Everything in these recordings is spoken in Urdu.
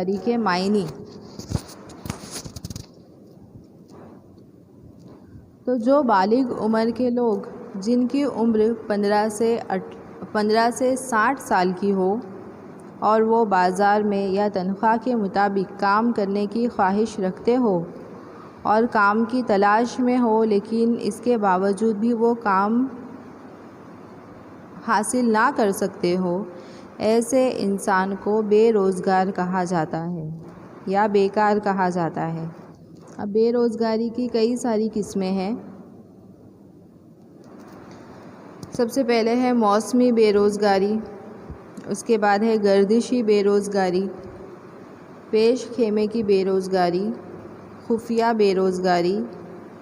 روزگاری کے معنی۔ تو جو بالغ عمر کے لوگ جن کی عمر 15 سے 60 سال کی ہو اور وہ بازار میں یا تنخواہ کے مطابق کام کرنے کی خواہش رکھتے ہو اور کام کی تلاش میں ہو لیکن اس کے باوجود بھی وہ کام حاصل نہ کر سکتے ہو، ایسے انسان کو بے روزگار کہا جاتا ہے یا بیکار کہا جاتا ہے۔ اب بے روزگاری کی کئی ساری قسمیں ہیں۔ سب سے پہلے ہے موسمی بے روزگاری، اس کے بعد ہے گردشی بے روزگاری، پیش خیمے کی بے روزگاری، خفیہ بے روزگاری،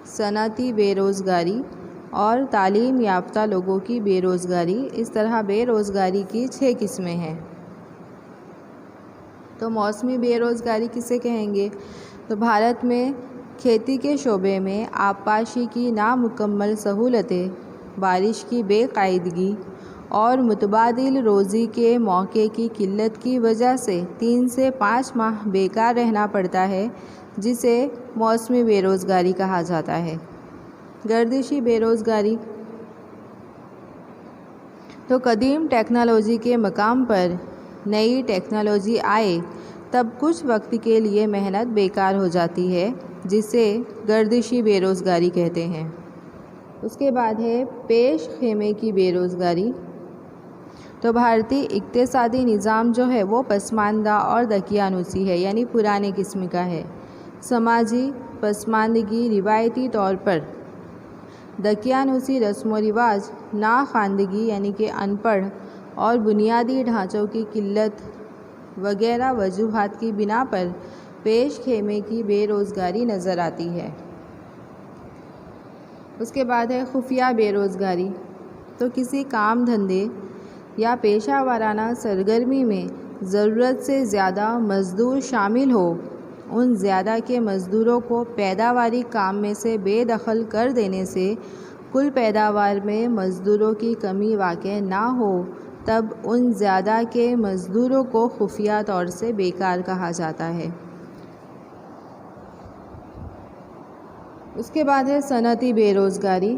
صنعتی بے روزگاری اور تعلیم یافتہ لوگوں کی بے روزگاری۔ اس طرح بے روزگاری کی 6 قسمیں ہیں۔ تو موسمی بے روزگاری کسے کہیں گے؟ تو بھارت میں کھیتی کے شعبے میں آبپاشی کی نامکمل سہولتیں، بارش کی بے قاعدگی اور متبادل روزی کے مواقع کی قلت کی وجہ سے 3 سے 5 ماہ بیکار رہنا پڑتا ہے، جسے موسمی بے روزگاری کہا جاتا ہے۔ گردشی بے روزگاری تو قدیم ٹیکنالوجی کے مقام پر نئی ٹیکنالوجی آئے تب کچھ وقت کے لیے محنت بیکار ہو جاتی ہے، جسے گردشی بے روزگاری کہتے ہیں۔ اس کے بعد ہے پیش خیمے کی بے روزگاری۔ تو بھارتی اقتصادی نظام جو ہے وہ پسماندہ اور دقیانوسی ہے، یعنی پرانے قسم کا ہے۔ سماجی پسماندگی، روایتی طور پر دقیانوسی رسم و رواج، ناخواندگی یعنی کہ ان پڑھ اور بنیادی ڈھانچوں کی قلت وغیرہ وجوہات کی بنا پر پیش خیمے کی بے روزگاری نظر آتی ہے۔ اس کے بعد ہے خفیہ بے روزگاری۔ تو کسی کام دھندے یا پیشہ ورانہ سرگرمی میں ضرورت سے زیادہ مزدور شامل ہو، ان زیادہ کے مزدوروں کو پیداواری کام میں سے بے دخل کر دینے سے کل پیداوار میں مزدوروں کی کمی واقع نہ ہو، تب ان زیادہ کے مزدوروں کو خفیہ طور سے بیکار کہا جاتا ہے۔ اس کے بعد ہے صنعتی بے روزگاری۔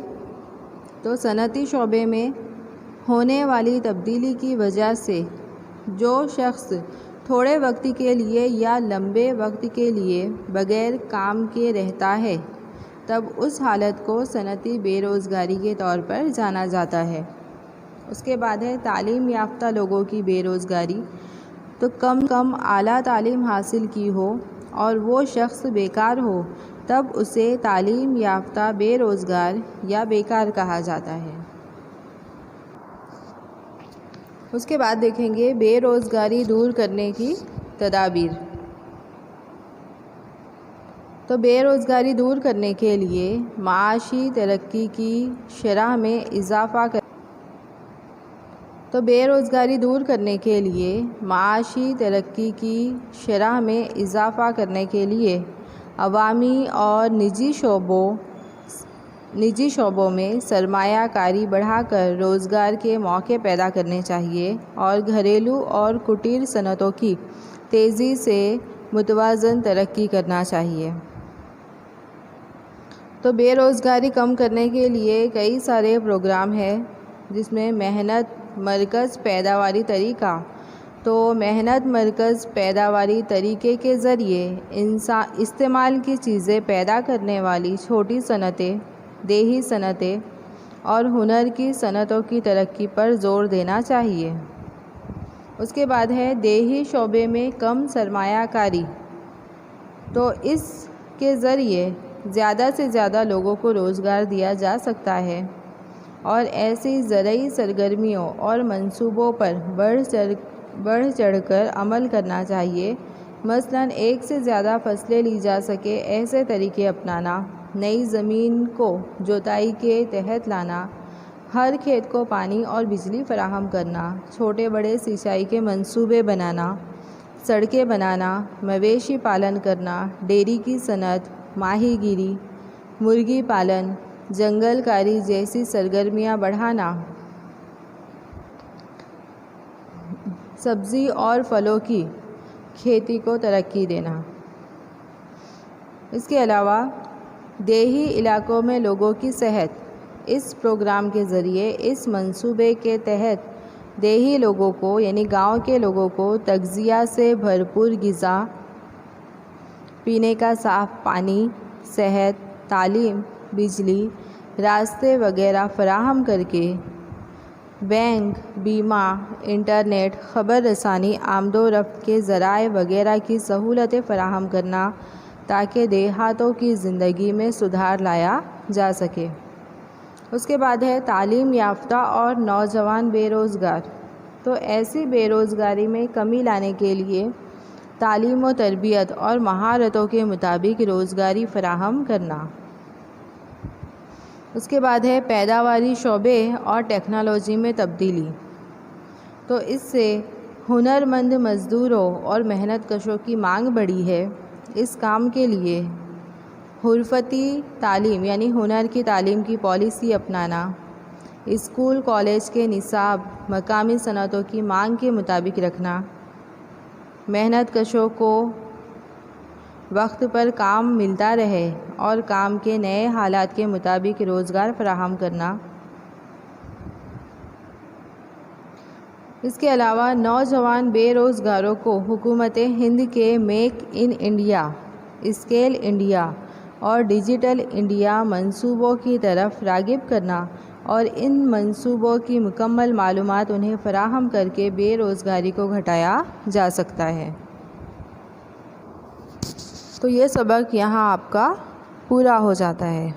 تو صنعتی شعبے میں ہونے والی تبدیلی کی وجہ سے جو شخص تھوڑے وقت کے لیے یا لمبے وقت کے لیے بغیر کام کے رہتا ہے، تب اس حالت کو صنعتی بے روزگاری کے طور پر جانا جاتا ہے۔ اس کے بعد ہے تعلیم یافتہ لوگوں کی بے روزگاری۔ تو کم اعلیٰ تعلیم حاصل کی ہو اور وہ شخص بیکار ہو، تب اسے تعلیم یافتہ بے روزگار یا بیکار کہا جاتا ہے۔ اس کے بعد دیکھیں گے بے روزگاری دور کرنے کی تدابیر۔ تو بے روزگاری دور کرنے کے لیے معاشی ترقی کی شرح میں اضافہ تو بے روزگاری دور کرنے کے لیے معاشی ترقی کی شرح میں اضافہ کرنے کے لیے عوامی اور نجی شعبوں میں سرمایہ کاری بڑھا کر روزگار کے مواقع پیدا کرنے چاہیے اور گھریلو اور کٹیر صنعتوں کی تیزی سے متوازن ترقی کرنا چاہیے۔ تو بے روزگاری کم کرنے کے لیے کئی سارے پروگرام ہیں، جس میں محنت مرکز پیداواری طریقہ۔ تو محنت مرکز پیداواری طریقے کے ذریعے استعمال کی چیزیں پیدا کرنے والی چھوٹی صنعتیں، دیہی صنعتیں اور ہنر کی صنعتوں کی ترقی پر زور دینا چاہیے۔ اس کے بعد ہے دیہی شعبے میں کم سرمایہ کاری۔ تو اس کے ذریعے زیادہ سے زیادہ لوگوں کو روزگار دیا جا سکتا ہے اور ایسی زرعی سرگرمیوں اور منصوبوں پر بڑھ چڑھ کر عمل کرنا چاہیے، مثلاً ایک سے زیادہ فصلیں لی جا سکے ایسے طریقے اپنانا، نئی زمین کو جوتائی کے تحت لانا، ہر کھیت کو پانی اور بجلی فراہم کرنا، چھوٹے بڑے سینچائی کے منصوبے بنانا، سڑکیں بنانا، مویشی پالن کرنا، ڈیری کی صنعت، ماہی گیری، مرغی پالن، جنگل کاری جیسی سرگرمیاں بڑھانا، سبزی اور پھلوں کی کھیتی کو ترقی دینا۔ اس کے علاوہ دیہی علاقوں میں لوگوں کی صحت، اس پروگرام کے ذریعے اس منصوبے کے تحت دیہی لوگوں کو یعنی گاؤں کے لوگوں کو تغذیہ سے بھرپور غذا، پینے کا صاف پانی، صحت، تعلیم، بجلی، راستے وغیرہ فراہم کر کے بینک، بیمہ، انٹرنیٹ، خبر رسانی، آمد و رفت کے ذرائع وغیرہ کی سہولتیں فراہم کرنا تاکہ دیہاتوں کی زندگی میں سدھار لایا جا سکے۔ اس کے بعد ہے تعلیم یافتہ اور نوجوان بے روزگار۔ تو ایسی بے روزگاری میں کمی لانے کے لیے تعلیم و تربیت اور مہارتوں کے مطابق روزگاری فراہم کرنا۔ اس کے بعد ہے پیداواری شعبے اور ٹیکنالوجی میں تبدیلی۔ تو اس سے ہنرمند مزدوروں اور محنت کشوں کی مانگ بڑھی ہے۔ اس کام کے لیے حرفتی تعلیم یعنی ہنر کی تعلیم کی پالیسی اپنانا، اسکول کالج کے نصاب مقامی صنعتوں کی مانگ کے مطابق رکھنا، محنت کشوں کو وقت پر کام ملتا رہے اور کام کے نئے حالات کے مطابق روزگار فراہم کرنا۔ اس کے علاوہ نوجوان بے روزگاروں کو حکومت ہند کے make in India, scale India اور ڈیجیٹل انڈیا منصوبوں کی طرف راغب کرنا اور ان منصوبوں کی مکمل معلومات انہیں فراہم کر کے بے روزگاری کو گھٹایا جا سکتا ہے۔ تو یہ سبق یہاں آپ کا پورا ہو جاتا ہے۔